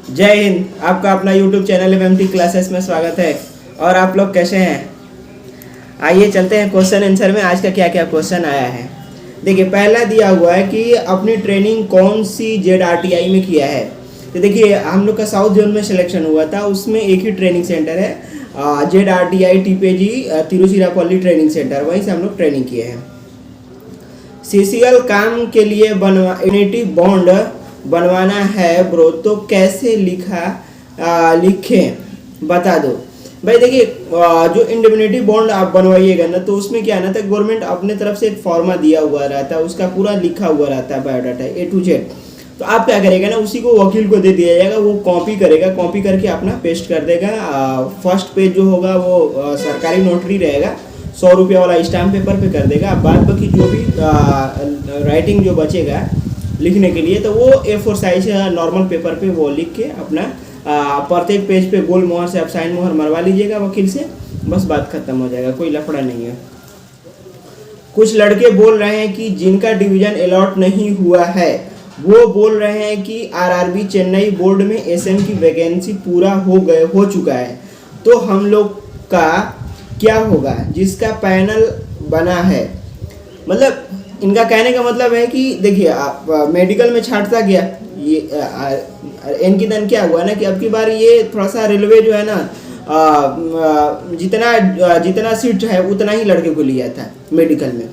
जय हिंद। आपका अपना YouTube चैनल एमएमटी क्लासेस में स्वागत है। और आप लोग कैसे हैं? आइए चलते हैं क्वेश्चन आंसर में। आज का क्या क्या क्वेश्चन आया है देखिए। पहला दिया हुआ है कि अपनी ट्रेनिंग कौन सी ZRTI में किया है। तो देखिए हम लोग का साउथ जोन में सिलेक्शन हुआ था, उसमें एक ही ट्रेनिंग सेंटर है ZRTI टीपेजी तिरुचिरापल्ली ट्रेनिंग सेंटर, वहीं से हम लोग ट्रेनिंग किए हैं। CCL काम के लिए यूनिटी बॉन्ड बनवाना है ब्रो, तो कैसे लिखें बता दो भाई। देखिए जो इंडिपेंडेंट बॉन्ड आप बनवाइएगा ना, तो उसमें क्या है ना, तो गवर्नमेंट अपने तरफ से एक फॉर्मा दिया हुआ रहता है, उसका पूरा लिखा हुआ रहता है बायोडाटा A to Z। तो आप क्या करेगा ना, उसी को वकील को दे दिया जाएगा, वो कॉपी करेगा, कॉपी करके अपना पेस्ट कर देगा। फर्स्ट पेज जो होगा वो सरकारी नोटरी रहेगा, 100 रुपये वाला स्टाम्प पेपर पे कर देगा। बाद बाकी जो भी राइटिंग जो बचेगा लिखने के लिए, तो वो A4 साइज नॉर्मल पेपर पे वो लिख के अपना प्रत्येक पेज पे गोल मोहर से आप साइन मोहर मरवा लीजिएगा वकील से, बस बात खत्म हो जाएगा, कोई लफड़ा नहीं है। कुछ लड़के बोल रहे हैं कि जिनका डिवीजन अलॉट नहीं हुआ है वो बोल रहे हैं कि RRB चेन्नई बोर्ड में SM की वैकेंसी पूरा हो चुका है, तो हम लोग का क्या होगा जिसका पैनल बना है। मतलब इनका कहने का मतलब है कि देखिए आप मेडिकल में छांटता गया, ये इनकी दन क्या हुआ ना कि अब की बार ये थोड़ा सा रेलवे जो है ना, जितना सीट है उतना ही लड़के को लिया था मेडिकल में।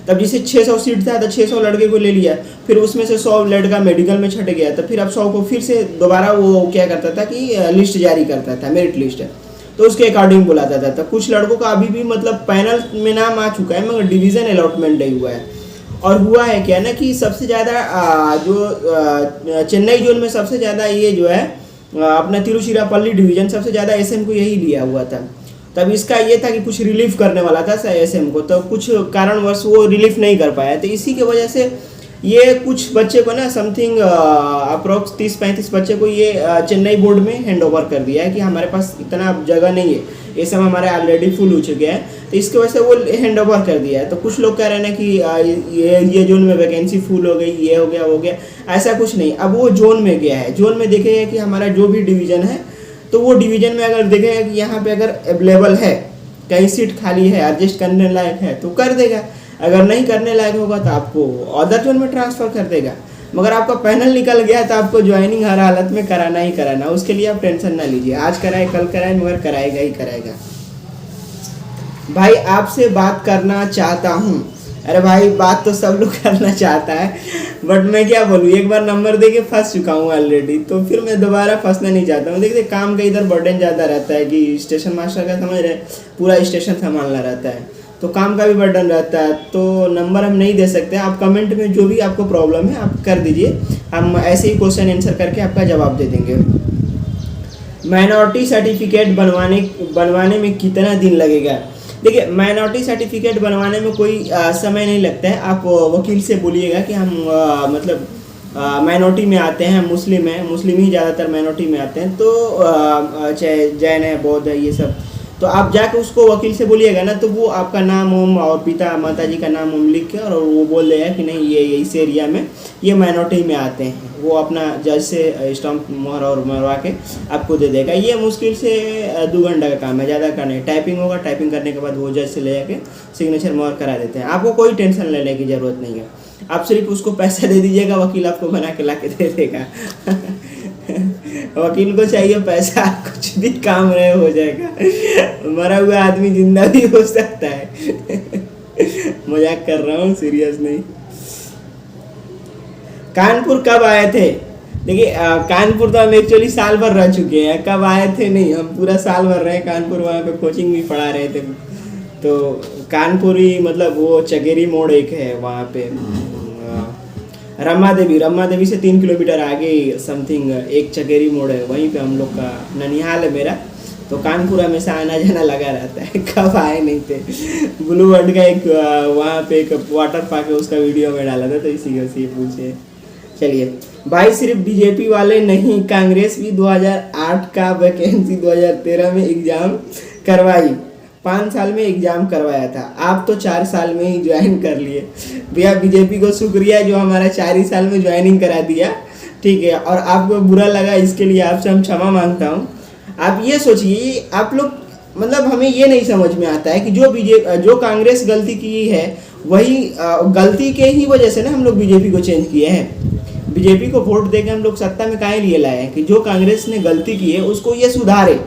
तब जिसे 600 सीट था तो 600 लड़के को ले लिया, फिर उसमें से 100 लड़का मेडिकल में छट गया, तो फिर अब 100 को फिर से दोबारा वो क्या करता था कि लिस्ट जारी करता था, मेरिट लिस्ट, तो उसके अकॉर्डिंग बुलाता था। तो कुछ लड़कों का अभी भी मतलब पैनल में नाम आ चुका है, मगर डिवीज़न अलॉटमेंट नहीं हुआ है। और हुआ है क्या ना कि सबसे ज़्यादा जो चेन्नई जोन में सबसे ज़्यादा ये जो है अपना तिरुचिरापल्ली डिवीज़न सबसे ज़्यादा SM को यही लिया हुआ था। तब इसका ये था कि कुछ रिलीफ करने वाला था SM को, तो कुछ कारणवश वो रिलीफ नहीं कर पाया, तो इसी की वजह से ये कुछ बच्चे को ना समथिंग अप्रोक्स 30-35 बच्चे को ये चेन्नई बोर्ड में हैंड ओवर कर दिया है कि हमारे पास इतना जगह नहीं है, ये सब हमारे ऑलरेडी फुल हो चुके हैं, तो इसकी वजह से वो हैंड ओवर कर दिया है। तो कुछ लोग कह रहे हैं ना कि ये जोन में वैकेंसी फुल हो गई, ये हो गया वो गया, ऐसा कुछ नहीं। अब वो जोन में गया है, जोन में देखेगा कि हमारा जो भी डिवीज़न है, तो वो डिवीज़न में अगर देखेगा कि यहाँ पे अगर अवेलेबल है, कहीं सीट खाली है, एडजस्ट करने लायक है तो कर देगा, अगर नहीं करने लायक होगा तो आपको अदर जोन में ट्रांसफ़र कर देगा। मगर आपका पैनल निकल गया तो आपको ज्वाइनिंग हर हालत में कराना ही कराना, उसके लिए आप टेंशन ना लीजिए, आज कराए कल कराए, मगर कराएगा ही कराएगा। भाई आपसे बात करना चाहता हूँ। अरे भाई बात तो सब लोग करना चाहता है, बट मैं क्या बोलूँ, एक बार नंबर दे के फंस चुका हूँ ऑलरेडी, तो फिर मैं दोबारा फंसना नहीं चाहता हूँ। देखिए काम का इधर बर्डन ज़्यादा रहता है कि स्टेशन मास्टर का समझ रहे, पूरा स्टेशन संभालना रहता है, तो काम का भी बर्डन रहता है, तो नंबर हम नहीं दे सकते। आप कमेंट में जो भी आपको प्रॉब्लम है आप कर दीजिए, हम ऐसे ही क्वेश्चन आंसर करके आपका जवाब दे देंगे। माइनॉरिटी सर्टिफिकेट बनवाने में कितना दिन लगेगा। देखिए माइनॉरिटी सर्टिफिकेट बनवाने में कोई समय नहीं लगता है। आप वकील से बोलिएगा कि हम मतलब माइनॉरिटी में आते हैं, मुस्लिम है, मुस्लिम ही ज़्यादातर माइनॉरिटी में आते हैं, तो चाहे जैन है, बौद्ध है, ये सब, तो आप जाके उसको वकील से बोलिएगा ना, तो वो आपका नाम ओम और पिता माता जी का नाम ओम लिख के, और वो बोल देगा कि नहीं ये इस एरिया में ये माइनॉरिटी में आते हैं, वो अपना जज से स्टाम्प मोहर और मरवा के आपको दे देगा। ये मुश्किल से 2 घंटा का काम है, ज़्यादा का नहीं। टाइपिंग होगा, टाइपिंग करने के बाद वो जज से ले जाके सिग्नेचर मोहर करा देते हैं। आपको कोई टेंशन लेने की ज़रूरत नहीं है, आप सिर्फ उसको पैसा दे दीजिएगा, वकील आपको बना के ला के दे देगा। वकील को चाहिए पैसा, कुछ भी काम रहे हो जाएगा, मरा हुआ आदमी जिंदा भी हो सकता है। मजाक कर रहा हूँ, सीरियस नहीं। कानपुर कब आए थे। देखिए कानपुर तो हम एक्चुअली साल भर रह चुके हैं, कब आए थे नहीं, हम पूरा साल भर रहे कानपुर, वहाँ पे कोचिंग भी पढ़ा रहे थे। तो कानपुर ही मतलब वो चगेरी मोड़ एक है वहाँ पे, रम्मा देवी से 3 किलोमीटर आगे समथिंग एक चगेरी मोड़ है, वहीं पे हम लोग का ननिहाल है मेरा। तो कानपुर हमेशा आना जाना लगा रहता है, कब आए नहीं थे। ब्लू वर्ल्ड का एक वहाँ पे एक वाटर पार्क है, उसका वीडियो में डाला था, तो इसी से पूछे। चलिए भाई, सिर्फ बीजेपी वाले नहीं, कांग्रेस भी 2008 का वैकेंसी 2013 में एग्जाम करवाई, 5 साल में एग्जाम करवाया था, आप तो 4 साल में ही ज्वाइन कर लिए। भैया बीजेपी को शुक्रिया जो हमारा 4 ही साल में ज्वाइनिंग करा दिया, ठीक है, और आपको बुरा लगा इसके लिए आपसे हम क्षमा मांगता हूँ। आप ये सोचिए, आप लोग मतलब हमें ये नहीं समझ में आता है कि जो कांग्रेस गलती की है वही गलती के ही वजह से ना हम लोग बीजेपी को चेंज किए हैं। बीजेपी को वोट देके हम लोग सत्ता में काहे लिए लाए हैं कि जो कांग्रेस ने गलती की है उसको ये सुधारे,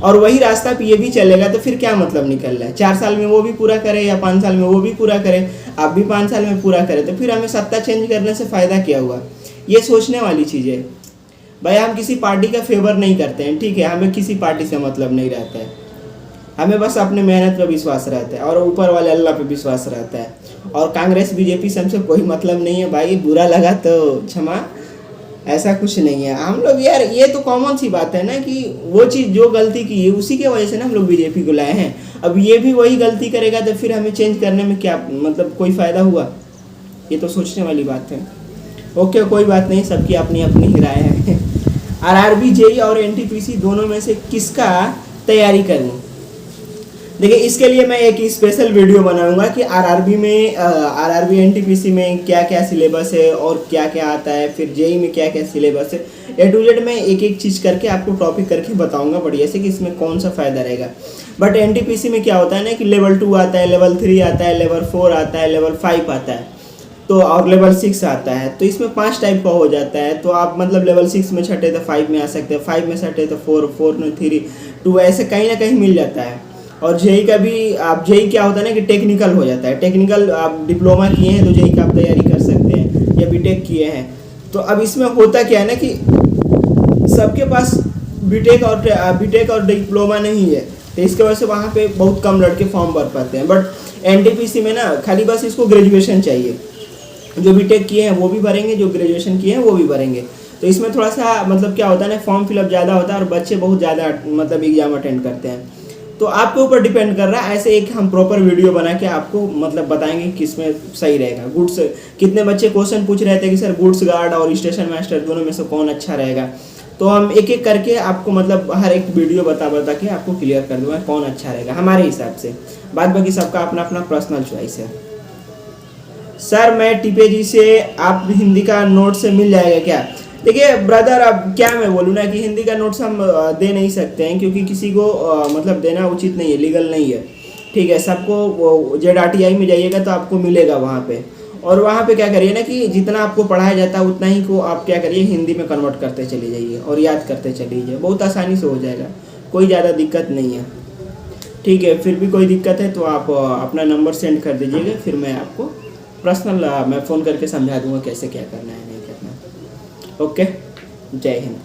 और वही रास्ता पे ये भी चलेगा तो फिर क्या मतलब निकल रहा है। 4 साल में वो भी पूरा करे या 5 साल में वो भी पूरा करे, आप भी 5 साल में पूरा करें, तो फिर हमें सत्ता चेंज करने से फ़ायदा क्या हुआ। ये सोचने वाली चीज़ है भाई। हम किसी पार्टी का फेवर नहीं करते हैं, ठीक है, हमें किसी पार्टी से मतलब नहीं रहता है, हमें बस अपने मेहनत पर विश्वास रहता है और ऊपर वाले अल्लाह पे विश्वास रहता है। और कांग्रेस बीजेपी से हमसे कोई मतलब नहीं है भाई, बुरा लगा तो क्षमा, ऐसा कुछ नहीं है। हम लोग यार ये तो कॉमन सी बात है ना कि वो चीज़ जो गलती की है उसी के वजह से ना हम लोग बीजेपी को लाए हैं। अब ये भी वही गलती करेगा तो फिर हमें चेंज करने में क्या मतलब कोई फ़ायदा हुआ, ये तो सोचने वाली बात है। ओके, कोई बात नहीं, सबकी अपनी अपनी ही राय है। आरआरबी जेई और एनटीपीसी दोनों में से किसका तैयारी करनी, देखिए इसके लिए मैं एक स्पेशल वीडियो बनाऊंगा कि आरआरबी एनटीपीसी में क्या क्या सिलेबस है और क्या क्या आता है, फिर जेई में क्या क्या सिलेबस है, ए टू जेड में एक एक चीज़ करके आपको टॉपिक करके बताऊंगा बढ़िया से कि इसमें कौन सा फ़ायदा रहेगा। बट एनटीपीसी में क्या होता है ना कि लेवल 2 आता है, लेवल 3 आता है, लेवल 4 आता है, लेवल 5 आता है, तो और लेवल 6 आता है। तो इसमें 5 टाइप का हो जाता है। तो आप मतलब लेवल 6 में छठे तो 5 में आ सकते हैं, 5 में छठे तो 4, 4 में 3, 2, ऐसे कहीं ना कहीं मिल जाता है। और जेई का भी आप जेई क्या होता है ना कि टेक्निकल हो जाता है, टेक्निकल आप डिप्लोमा किए हैं तो जेई का आप तैयारी कर सकते हैं, या बीटेक किए हैं। तो अब इसमें होता क्या है ना कि सबके पास बीटेक और डिप्लोमा नहीं है, तो इसके वजह से वहाँ पे बहुत कम लड़के फॉर्म भर पाते हैं। बट एनटीपीसी में ना खाली बस इसको ग्रेजुएशन चाहिए, जो बीटेक किए हैं वो भी भरेंगे, जो ग्रेजुएशन किए हैं वो भी भरेंगे। तो इसमें थोड़ा सा मतलब क्या होता है ना, फॉर्म फिलअप ज़्यादा होता है और बच्चे बहुत ज़्यादा मतलब एग्जाम अटेंड करते हैं। तो आपके ऊपर डिपेंड कर रहा है। ऐसे एक हम प्रॉपर वीडियो बना के आपको मतलब बताएंगे किसमें सही रहेगा। गुड्स, कितने बच्चे क्वेश्चन पूछ रहे थे कि सर गुड्स गार्ड और स्टेशन मास्टर दोनों में से कौन अच्छा रहेगा, तो हम एक एक करके आपको मतलब हर एक वीडियो बता के आपको क्लियर कर दूंगा कौन अच्छा रहेगा हमारे हिसाब से। बाद बाकी सबका अपना अपना पर्सनल चॉइस है। सर मैं टीपे जी से आप हिंदी का नोट से मिल जाएगा क्या? देखिए ब्रदर, अब क्या मैं बोलूँ ना कि हिंदी का नोट्स हम दे नहीं सकते हैं, क्योंकि किसी को मतलब देना उचित नहीं है, लीगल नहीं है, ठीक है। सबको ZRTI में जाइएगा तो आपको मिलेगा वहाँ पे, और वहाँ पे क्या करिए ना कि जितना आपको पढ़ाया जाता है उतना ही को आप क्या करिए हिंदी में कन्वर्ट करते चले जाइए और याद करते चले जाइए, बहुत आसानी से हो जाएगा, कोई ज़्यादा दिक्कत नहीं है, ठीक है। फिर भी कोई दिक्कत है तो आप अपना नंबर सेंड कर दीजिएगा, फिर मैं आपको पर्सनल मैं फ़ोन करके समझा दूँगा कैसे क्या करना है नहीं करना। ओके, जय हिंद।